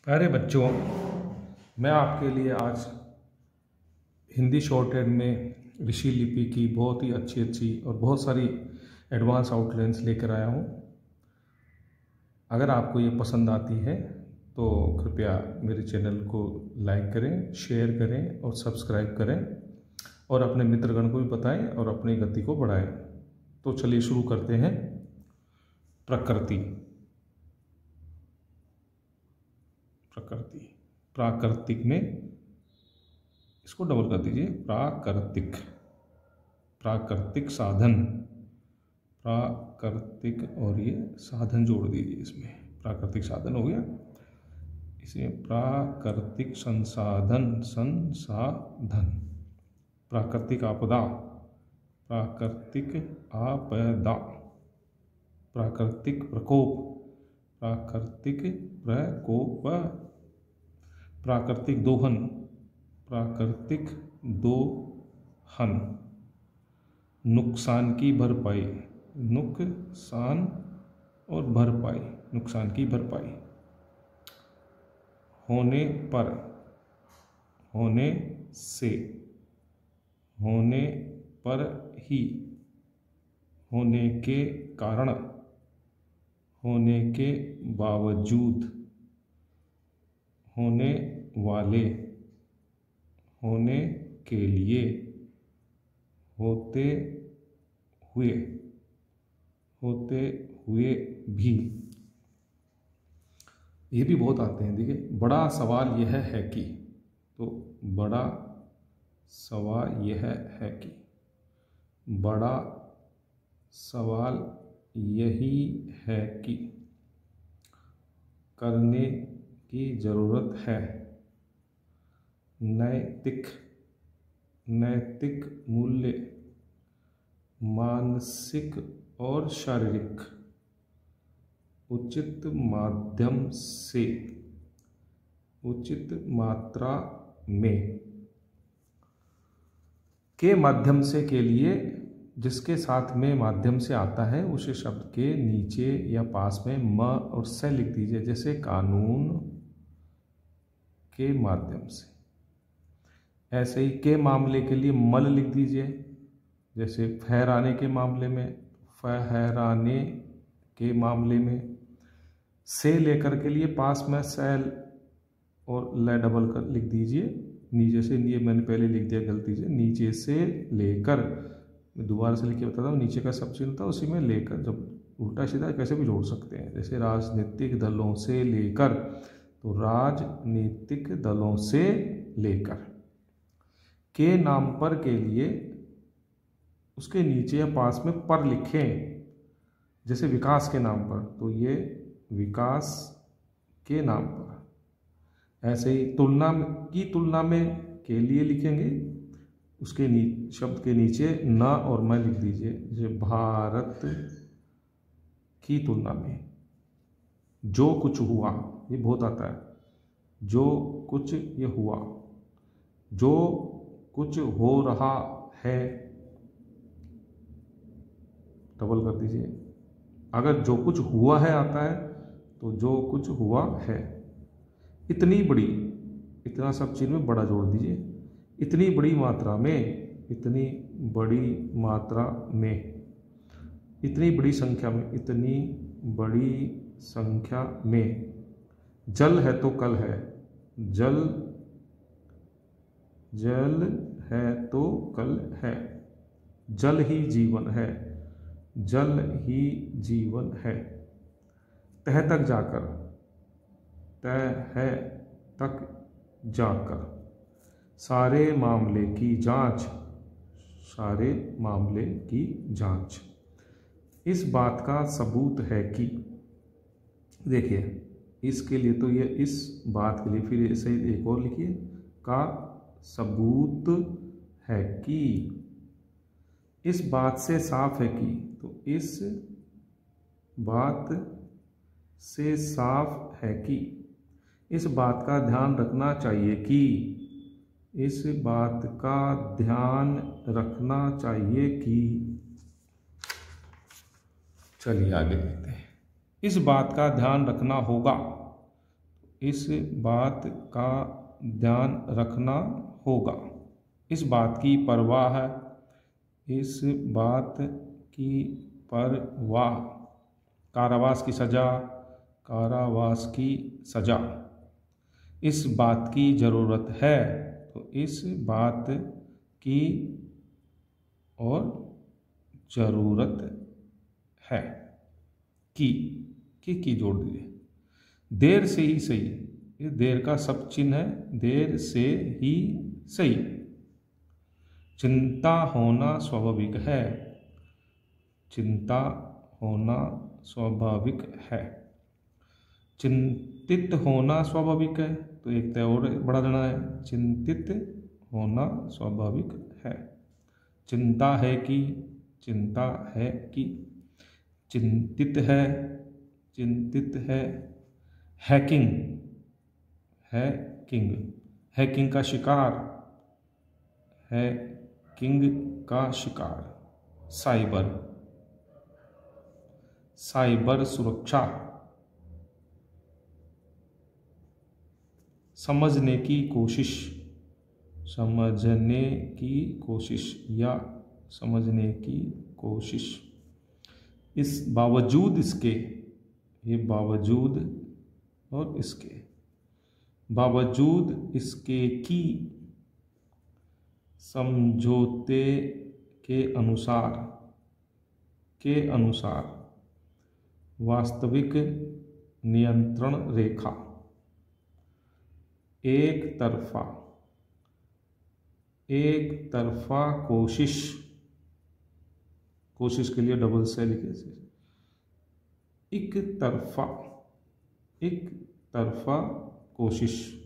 अरे बच्चों, मैं आपके लिए आज हिंदी शॉर्ट हैंड में ऋषि लिपि की बहुत ही अच्छी और बहुत सारी एडवांस आउटलाइंस लेकर आया हूँ। अगर आपको ये पसंद आती है तो कृपया मेरे चैनल को लाइक करें, शेयर करें और सब्सक्राइब करें और अपने मित्रगण को भी बताएं और अपनी गति को बढ़ाएं। तो चलिए शुरू करते हैं। प्रकृति। प्राकृतिक में इसको डबल कर दीजिए, प्राकृतिक। प्राकृतिक साधन, प्राकृतिक और ये साधन जोड़ दीजिए इसमें, प्राकृतिक साधन हो गया। इसे प्राकृतिक संसाधन, संसाधन। प्राकृतिक आपदा, प्राकृतिक आपदा। प्राकृतिक प्रकोप, प्राकृतिक प्रकोप। प्राकृतिक दोहन, प्राकृतिक दोहन। नुकसान की भरपाई, नुकसान और भरपाई, नुकसान की भरपाई। होने पर, होने से, होने पर ही। होने के कारण, होने के बावजूद। होने वाले, होने के लिए। होते हुए, होते हुए भी। ये भी बहुत आते हैं। देखिए, बड़ा सवाल यह है कि, तो बड़ा सवाल यह है कि, बड़ा सवाल यही है कि, करने की जरूरत है। नैतिक, नैतिक मूल्य। मानसिक और शारीरिक। उचित माध्यम से, उचित मात्रा में। के माध्यम से के लिए जिसके साथ में माध्यम से आता है उसे शब्द के नीचे या पास में म और से लिख दीजिए। जैसे कानून के माध्यम से। ऐसे ही के मामले के लिए मल लिख दीजिए। जैसे फहराने के मामले में, फहराने के मामले में। से लेकर के लिए पास में सेल और ल डबल कर लिख दीजिए। नीचे से, ये मैंने पहले लिख दिया गलती से, नीचे से लेकर, मैं दोबारा से लिख के बताता हूँ। नीचे का सब चिन्ह था, उसी में लेकर, जब उल्टा सीधा कैसे भी जोड़ सकते हैं। जैसे राजनीतिक दलों से लेकर, तो राजनीतिक दलों से लेकर। के नाम पर के लिए उसके नीचे या पास में पर लिखें। जैसे विकास के नाम पर, तो ये विकास के नाम पर। ऐसे ही तुलना की, तुलना में के लिए लिखेंगे, उसके शब्द के नीचे न और मैं लिख दीजिए। जैसे भारत की तुलना में। जो कुछ हुआ, ये बहुत आता है। जो कुछ ये हुआ। जो कुछ हो रहा है, डबल कर दीजिए। अगर जो कुछ हुआ है आता है तो जो कुछ हुआ है। इतनी बड़ी, इतना सब चीज में बड़ा जोड़ दीजिए। इतनी बड़ी मात्रा में, इतनी बड़ी मात्रा में। इतनी बड़ी संख्या में, इतनी बड़ी संख्या में। जल है तो कल है। जल, जल है तो कल है। जल ही जीवन है। जल ही जीवन है। तह तक जाकर, तह तक जाकर। सारे मामले की जांच, सारे मामले की जांच। इस बात का सबूत है कि, देखिए इसके लिए तो ये इस बात के लिए, फिर ऐसे एक और लिखिए, का सबूत है कि। इस बात से साफ है कि, तो इस बात से साफ है कि। इस बात का ध्यान रखना चाहिए कि, इस बात का ध्यान रखना चाहिए कि। चलिए आगे देखते हैं। इस बात का ध्यान रखना होगा। इस बात का ध्यान रखना होगा। इस बात की परवाह है, इस बात की परवाह। कारावास की सजा, कारावास की सजा। इस बात की ज़रूरत है, तो इस बात की और ज़रूरत है की जोड़ दीजिए। देर से ही सही, ये देर का सब चिन्ह है, देर से ही सही। चिंता होना स्वाभाविक है, चिंता होना स्वाभाविक है। चिंतित होना स्वाभाविक है, तो एक तय और बढ़ा देना है, चिंतित होना स्वाभाविक है। चिंता है कि, चिंता है कि। चिंतित है, चिंतित है। हैकिंग, हैकिंग, हैकिंग का शिकार, हैकिंग का शिकार। साइबर, साइबर सुरक्षा। समझने की कोशिश, समझने की कोशिश या समझने की कोशिश। इस बावजूद इसके, ये बावजूद और इसके, बावजूद इसके की। समझौते के अनुसार, के अनुसार। वास्तविक नियंत्रण रेखा। एक तरफा, एक तरफा कोशिश, कोशिश के लिए डबल से लिखे। एक तरफा, एक तरफा कोशिश।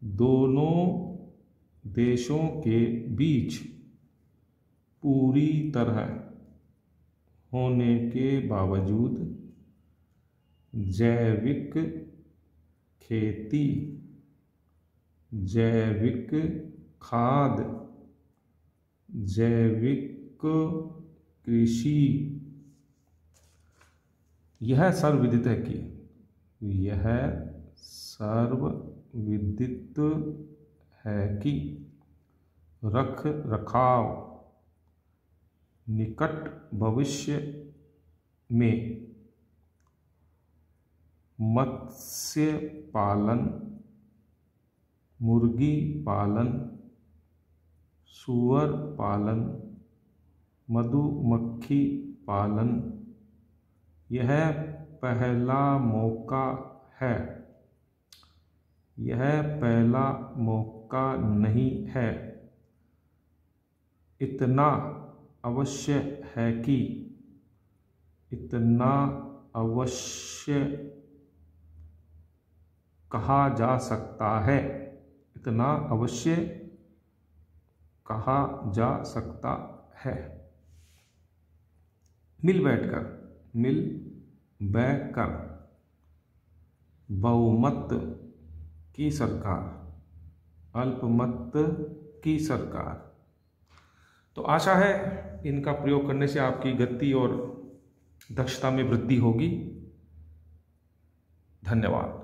दोनों देशों के बीच पूरी तरह होने के बावजूद जैविक खेती, जैविक खाद, जैविक कृषि। यह सर्वविदित है कि, यह सर्वविदित है कि रख रखाव निकट भविष्य में मत्स्य पालन, मुर्गी पालन, सूअर पालन, मधुमक्खी पालन, यह पहला मौका है, यह पहला मौका नहीं है। इतना अवश्य है कि, इतना अवश्य कहा जा सकता है, इतना अवश्य कहा जा सकता है। मिल बैठकर, मिल बैठकर। बहुमत की सरकार, अल्पमत की सरकार। तो आशा है इनका प्रयोग करने से आपकी गति और दक्षता में वृद्धि होगी। धन्यवाद।